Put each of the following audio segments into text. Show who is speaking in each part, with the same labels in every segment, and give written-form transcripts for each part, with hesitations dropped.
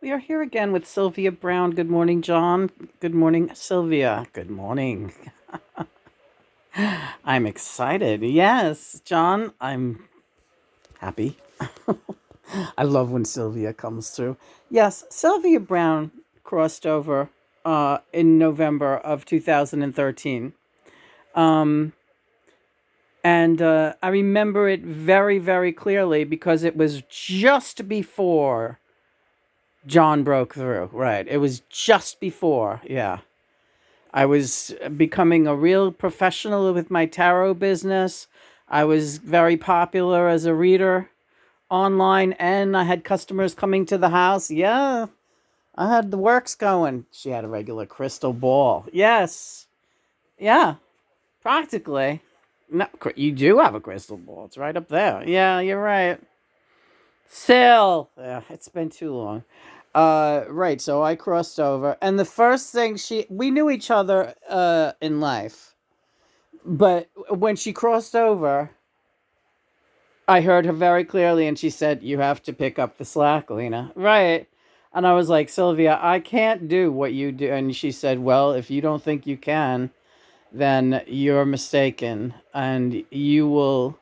Speaker 1: We are here again with Sylvia Browne. Good morning, John. Good morning, Sylvia. Good morning. I'm excited. Yes, John, I'm happy. I love when Sylvia comes through. Yes, Sylvia Browne crossed over in November of 2013. Um, and I remember it very, very clearly because it was just before John broke through. Right. It was just before. Yeah. I was becoming a real professional with my tarot business. I was very popular as a reader online, and I had customers coming to the house. Yeah, I had the works going. She had a regular crystal ball. Yes. Yeah, practically. No, you do have a crystal ball. It's right up there. Yeah, you're right. Still, yeah, it's been too long. Right. So I crossed over, and the first thing we knew each other in life, but when she crossed over, I heard her very clearly, and she said, "You have to pick up the slack, Lena." Right. And I was like, Sylvia, I can't do what you do. And she said, well, if you don't think you can, then you're mistaken, and you will,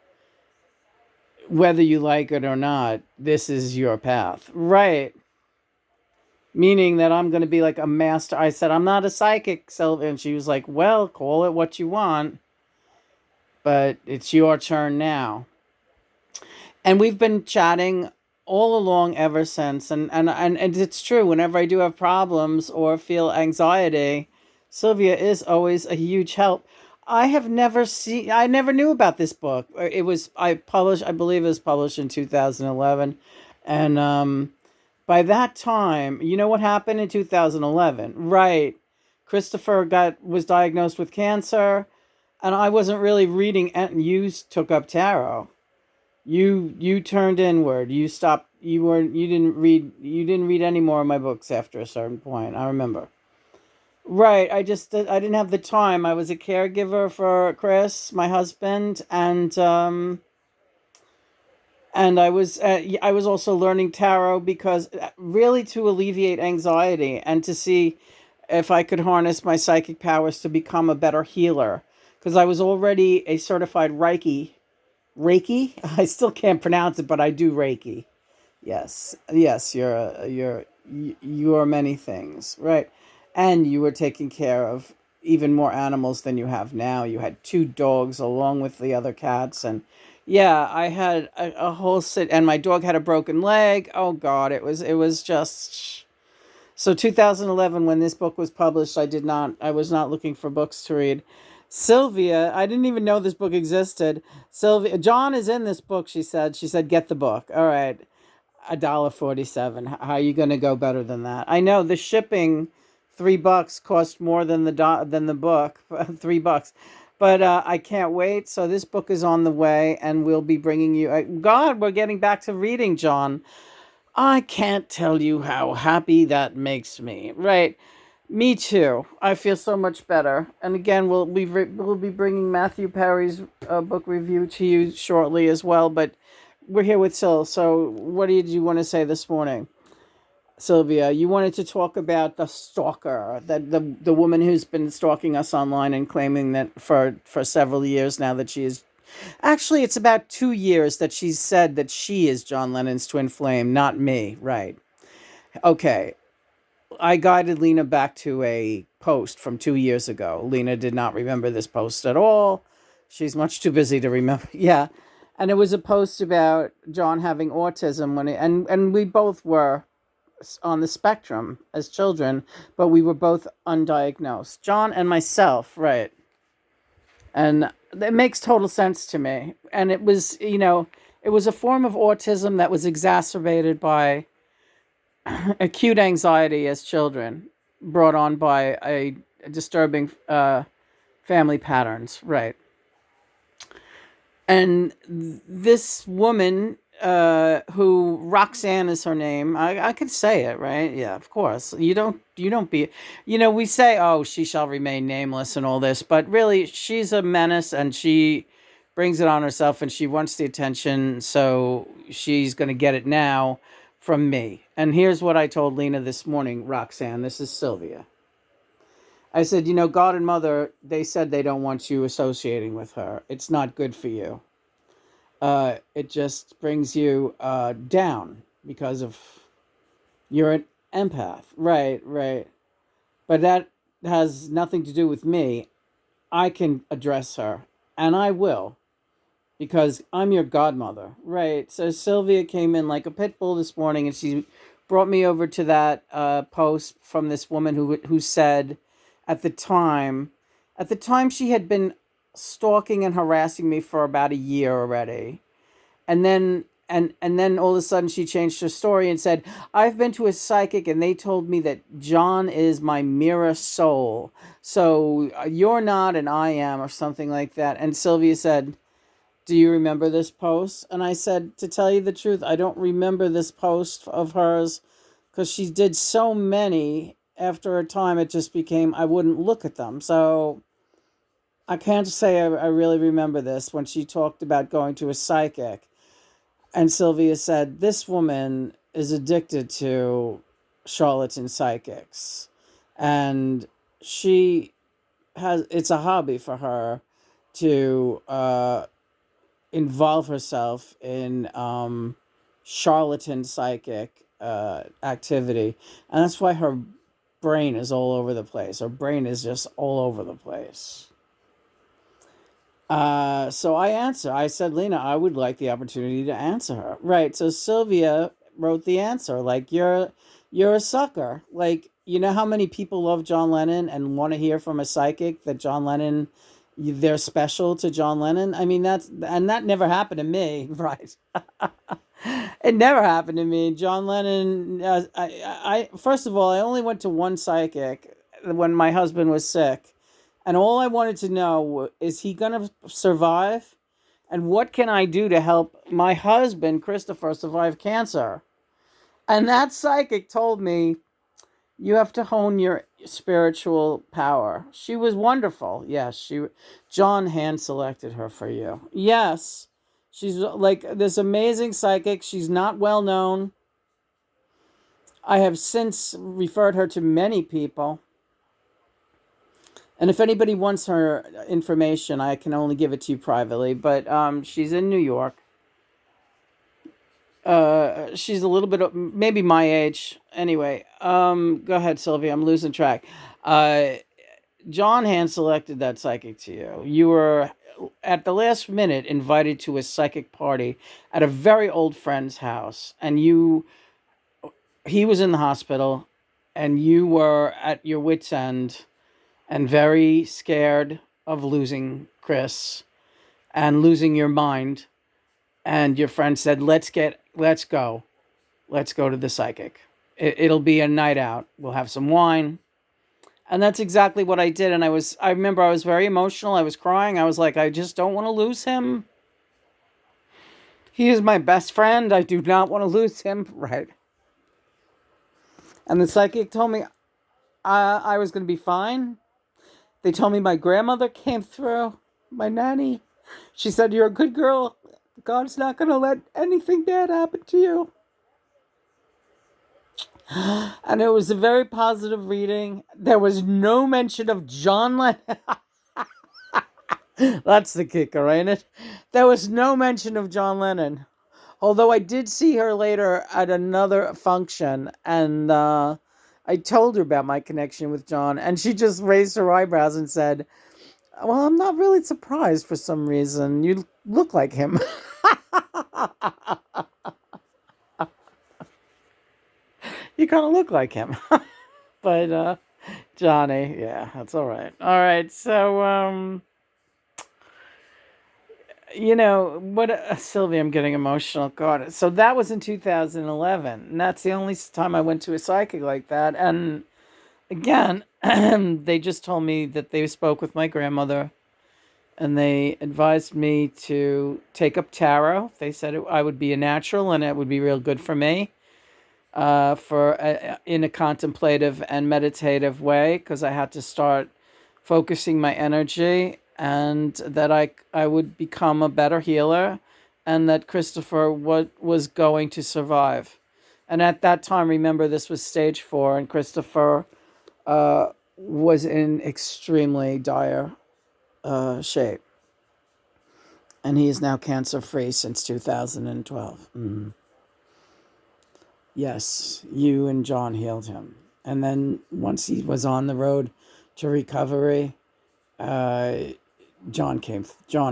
Speaker 1: whether you like it or not, this is your path. Right. Meaning that I'm going to be like a master. I said, I'm not a psychic, Sylvia. And she was like, well, call it what you want, but it's your turn now. And we've been chatting all along ever since. And it's true. Whenever I do have problems or feel anxiety, Sylvia is always a huge help. I never knew about this book. I believe it was published in 2011. And by that time, you know what happened in 2011? Right. Christopher was diagnosed with cancer, and I wasn't really reading, and you took up tarot. You turned inward. You didn't read any more of my books after a certain point. I remember. Right. I didn't have the time. I was a caregiver for Chris, my husband, and I was also learning tarot because really to alleviate anxiety and to see if I could harness my psychic powers to become a better healer, because I was already a certified Reiki. I still can't pronounce it, but I do Reiki. Yes, yes, you are many things, right? And you were taking care of even more animals than you have now. You had two dogs along with the other cats, and yeah, I had a whole sit, and my dog had a broken leg. Oh God, it was just so 2011 when this book was published. I was not looking for books to read. Sylvia, I didn't even know this book existed. Sylvia, John is in this book. She said, get the book. All right, $1.47. How are you going to go better than that? I know the shipping, $3 cost more than the book, $3. But I can't wait. So this book is on the way, and we'll be bringing you. God, we're getting back to reading, John. I can't tell you how happy that makes me. Right. Me too. I feel so much better. And again, we'll be bringing Matthew Perry's book review to you shortly as well. But we're here with Syl. So, what did you want to say this morning, Sylvia? You wanted to talk about the stalker, the woman who's been stalking us online and claiming that for several years now that she is. Actually, it's about 2 years that she's said that she is John Lennon's twin flame, not me. Right. Okay. I guided Lena back to a post from 2 years ago. Lena did not remember this post at all. She's much too busy to remember. Yeah. And it was a post about John having autism and we both were on the spectrum as children, but we were both undiagnosed. John and myself, right. And it makes total sense to me. And it was a form of autism that was exacerbated by acute anxiety as children, brought on by a disturbing family patterns, right? And this woman, who Roxanne is her name, I could say it, right? Yeah, of course. You don't be, we say, oh, she shall remain nameless and all this, but really, she's a menace, and she brings it on herself, and she wants the attention, so she's going to get it now from me. And here's what I told Lena this morning, Roxanne. This is Sylvia. I said, God and Mother, they said they don't want you associating with her. It's not good for you. It just brings you down because of you're an empath. Right, right. But that has nothing to do with me. I can address her, and I will, because I'm your godmother. Right. So Sylvia came in like a pit bull this morning, and she brought me over to that post from this woman who said at the time, she had been stalking and harassing me for about a year already. And then all of a sudden she changed her story and said, I've been to a psychic and they told me that John is my mirror soul. So you're not and I am, or something like that. And Sylvia said, do you remember this post? And I said, to tell you the truth, I don't remember this post of hers, because she did so many. After a time, it just became, I wouldn't look at them. So I can't say I really remember this when she talked about going to a psychic. And Sylvia said, this woman is addicted to charlatan psychics. And it's a hobby for her to involve herself in charlatan psychic activity. And that's why her brain is all over the place. Her brain is just all over the place. So I said, Lena, I would like the opportunity to answer her. Right. So Sylvia wrote the answer. Like, you're a sucker. Like, you know how many people love John Lennon and want to hear from a psychic that John Lennon, they're special to John Lennon? I mean, that never happened to me. Right. It never happened to me. John Lennon, first of all, I only went to one psychic when my husband was sick. And all I wanted to know, is he going to survive? And what can I do to help my husband, Christopher, survive cancer? And that psychic told me, you have to hone your spiritual power. She was wonderful. Yes, John hand selected her for you. Yes, she's like this amazing psychic. She's not well known. I have since referred her to many people. And if anybody wants her information, I can only give it to you privately. But she's in New York. She's a little bit, maybe my age. Anyway, go ahead, Sylvia. I'm losing track. John hand selected that psychic to you. You were at the last minute invited to a psychic party at a very old friend's house, and he was in the hospital, and you were at your wit's end and very scared of losing Chris and losing your mind. And your friend said, let's go to the psychic. It'll be a night out. We'll have some wine. And that's exactly what I did. And I remember I was very emotional. I was crying. I was like, I just don't want to lose him. He is my best friend. I do not want to lose him. Right. And the psychic told me I was going to be fine. They told me my grandmother came through, my nanny. She said, you're a good girl. God's not going to let anything bad happen to you. And it was a very positive reading. There was no mention of John Lennon. That's the kicker, ain't it? There was no mention of John Lennon. Although I did see her later at another function, and I told her about my connection with John, and she just raised her eyebrows and said, well, I'm not really surprised for some reason. You look like him. You kind of look like him. But Johnny, yeah, that's all right. All right, so Sylvia, I'm getting emotional. God, so that was in 2011, and that's the only time I went to a psychic like that. And again, they just told me that they spoke with my grandmother, and they advised me to take up tarot. They said I would be a natural, and it would be real good for me, in a contemplative and meditative way, because I had to start focusing my energy, and that I would become a better healer, and that Christopher was going to survive. And at that time, remember, this was stage 4, and Christopher was in extremely dire shape. And he is now cancer free since 2012. Yes, you and John healed him. And then once he was on the road to recovery, uh, John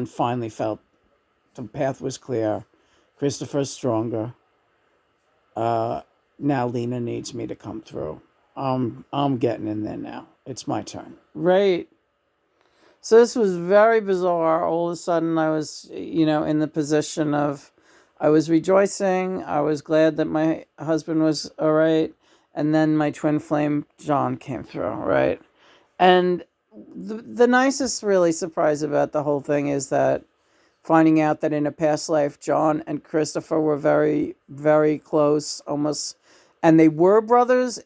Speaker 1: finally felt the path was clear. Christopher's stronger. Now Lena needs me to come through. I'm getting in there now. It's my turn. Right. So this was very bizarre. All of a sudden, I was, in the position of, I was rejoicing. I was glad that my husband was all right. And then my twin flame, John, came through, right? And the nicest, really, surprise about the whole thing is that finding out that in a past life, John and Christopher were very, very close, almost, and they were brothers.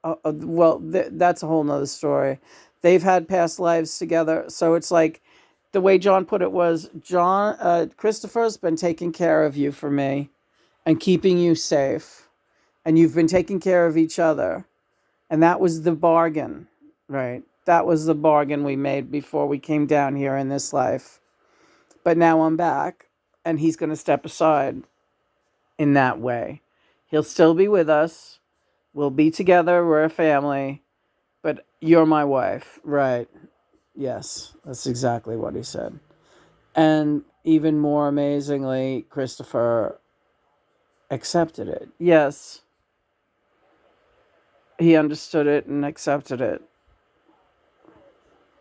Speaker 1: That's a whole nother story. They've had past lives together, so it's like the way John put it was, Christopher's been taking care of you for me and keeping you safe, and you've been taking care of each other, and that was the bargain, right? That was the bargain we made before we came down here in this life. But now I'm back, and he's going to step aside in that way. He'll still be with us. We'll be together. We're a family. But you're my wife. Right. Yes, that's exactly what he said. And even more amazingly, Christopher accepted it. Yes, he understood it and accepted it.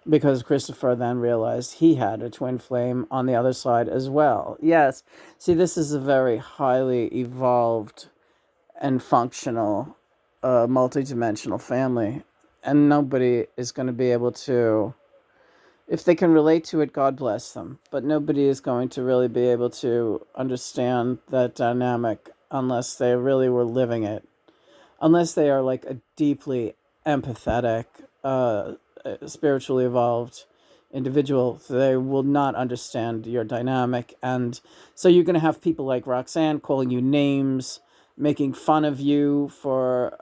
Speaker 1: Because Christopher then realized he had a twin flame on the other side as well. Yes. See, this is a very highly evolved and functional, multidimensional family. And nobody is going to be able to, if they can relate to it, God bless them. But nobody is going to really be able to understand that dynamic unless they really were living it. Unless they are like a deeply empathetic, spiritually evolved individual, they will not understand your dynamic. And so you're going to have people like Roxanne calling you names, making fun of you for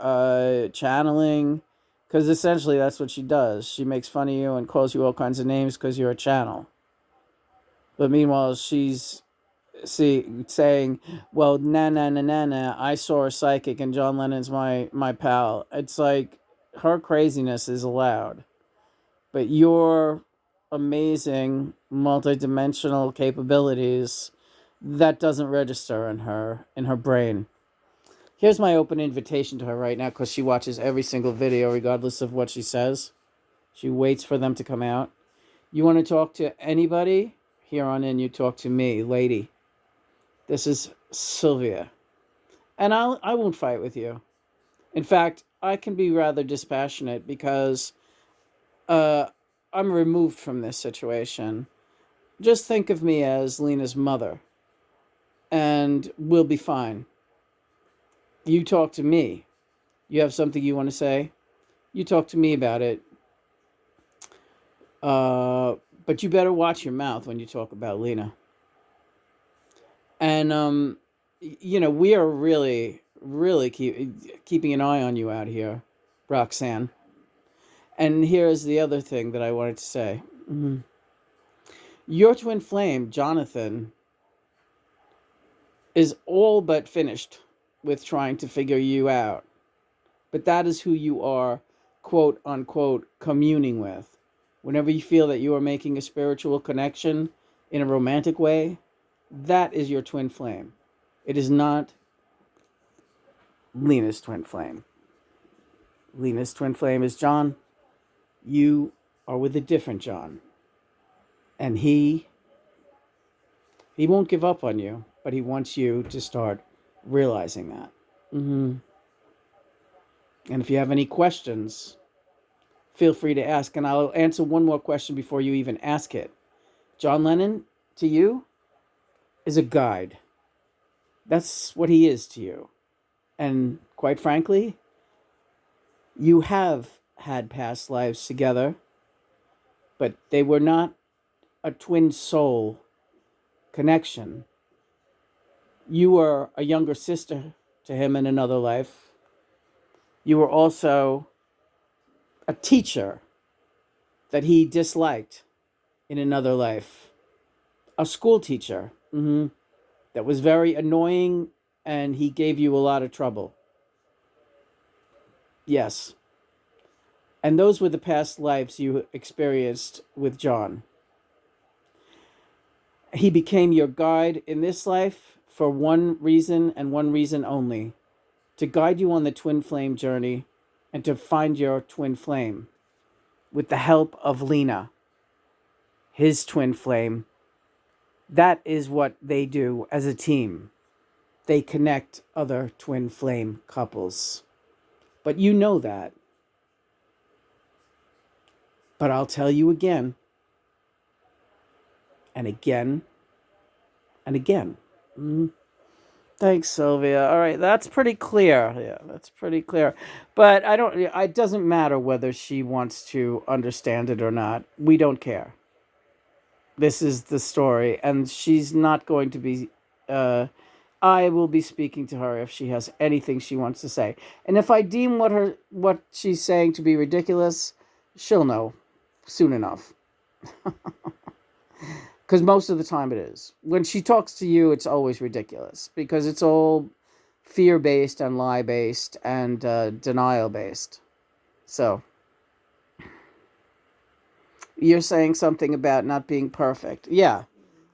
Speaker 1: channeling, because essentially that's what she does. She makes fun of you and calls you all kinds of names because you're a channel. But meanwhile, she's saying, well, nah, I saw a psychic and John Lennon's my pal. It's like her craziness is allowed. But your amazing multidimensional capabilities, that doesn't register in her brain. Here's my open invitation to her right now, because she watches every single video regardless of what she says. She waits for them to come out. You want to talk to anybody? Here on in, you talk to me, lady. This is Sylvia. And I won't fight with you. In fact, I can be rather dispassionate because I'm removed from this situation. Just think of me as Lena's mother, and we'll be fine. You talk to me. You have something you want to say? You talk to me about it. But you better watch your mouth when you talk about Lena. And, we are really, really keeping an eye on you out here, Roxanne. And here's the other thing that I wanted to say. Your twin flame, Jonathan, is all but finished with trying to figure you out. But that is who you are, quote unquote, communing with. Whenever you feel that you are making a spiritual connection in a romantic way, that is your twin flame. It is not Lena's twin flame. Lena's twin flame is John. You are with a different John. And he won't give up on you, but he wants you to start realizing that. And if you have any questions, feel free to ask. And I'll answer one more question before you even ask it. John Lennon, to you, is a guide. That's what he is to you. And quite frankly, you have had past lives together, but they were not a twin soul connection. You were a younger sister to him in another life. You were also a teacher that he disliked in another life. A school teacher that was very annoying, and he gave you a lot of trouble. Yes. And those were the past lives you experienced with John. He became your guide in this life for one reason and one reason only: to guide you on the twin flame journey and to find your twin flame with the help of Lena, his twin flame. That is what they do as a team. They connect other twin flame couples. But you know that. But I'll tell you again and again and again. Thanks, Sylvia. All right, that's pretty clear. Yeah, that's pretty clear. But it doesn't matter whether she wants to understand it or not. We don't care. This is the story, and she's not going to be I will be speaking to her if she has anything she wants to say. And if I deem what she's saying to be ridiculous, she'll know soon enough. Because most of the time it is. When she talks to you, it's always ridiculous, because it's all fear-based and lie-based and denial-based. So, you're saying something about not being perfect. Yeah,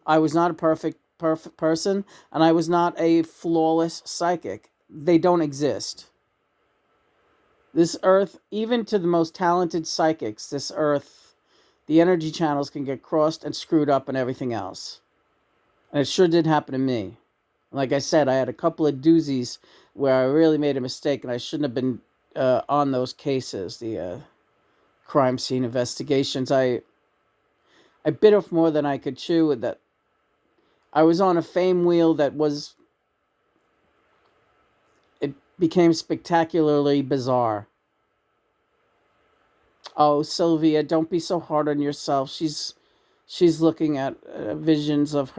Speaker 1: I was not a perfect person, and I was not a flawless psychic. They don't exist. This earth, even to the most talented psychics, this earth, the energy channels can get crossed and screwed up and everything else. And it sure did happen to me. Like I said, I had a couple of doozies where I really made a mistake, and I shouldn't have been on those cases, the crime scene investigations. I bit off more than I could chew. That I was on a fame wheel it became spectacularly bizarre. Oh, Sylvia, don't be so hard on yourself. She's looking at visions of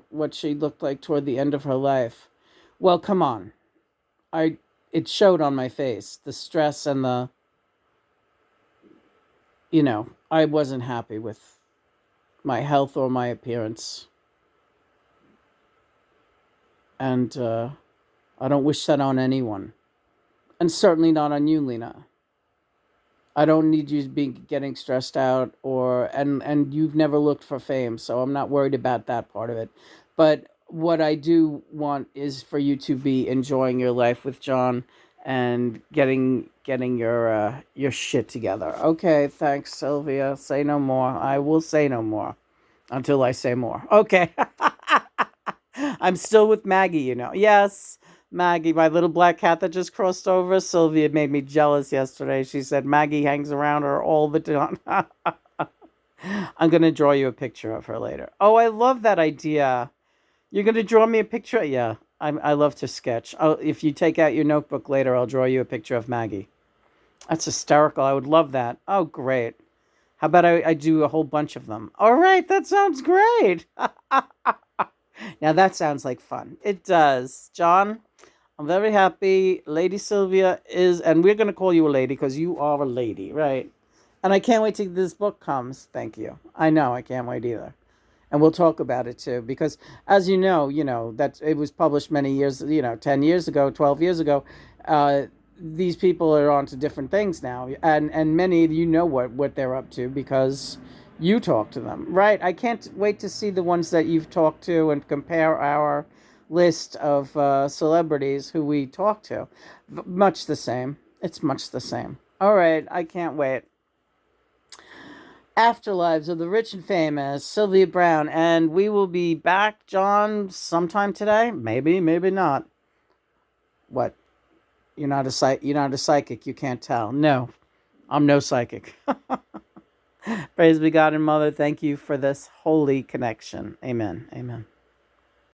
Speaker 1: what she looked like toward the end of her life. Well, come on. It showed on my face, the stress and I wasn't happy with my health or my appearance. And I don't wish that on anyone. And certainly not on you, Lena. I don't need you to be getting stressed out and you've never looked for fame, so I'm not worried about that part of it. But what I do want is for you to be enjoying your life with John and getting your shit together. Okay, thanks, Sylvia. Say no more. I will say no more until I say more. Okay. I'm still with Maggie, Yes, Maggie, my little black cat that just crossed over. Sylvia made me jealous yesterday. She said Maggie hangs around her all the time. I'm going to draw you a picture of her later. Oh, I love that idea. You're going to draw me a picture? Yeah, I love to sketch. If you take out your notebook later, I'll draw you a picture of Maggie. That's hysterical. I would love that. Oh, great. How about I do a whole bunch of them? All right, that sounds great. Now that sounds like fun. It does. John, I'm very happy. Lady Sylvia is, and we're going to call you a lady because you are a lady, right? And I can't wait till this book comes. Thank you. I know, I can't wait either. And we'll talk about it too, because as you know, that it was published many years, 10 years ago, 12 years ago. These people are on to different things now. And many of you know what they're up to because you talk to them, right? I can't wait to see the ones that you've talked to and compare our list of celebrities who we talk to. Much the same. It's much the same. All right, I can't wait. Afterlives of the Rich and Famous, Sylvia Browne, and we will be back, John, sometime today. Maybe, maybe not. What? You're not a psychic. You can't tell. No, I'm no psychic. Praise be God and Mother. Thank you for this holy connection. Amen. Amen.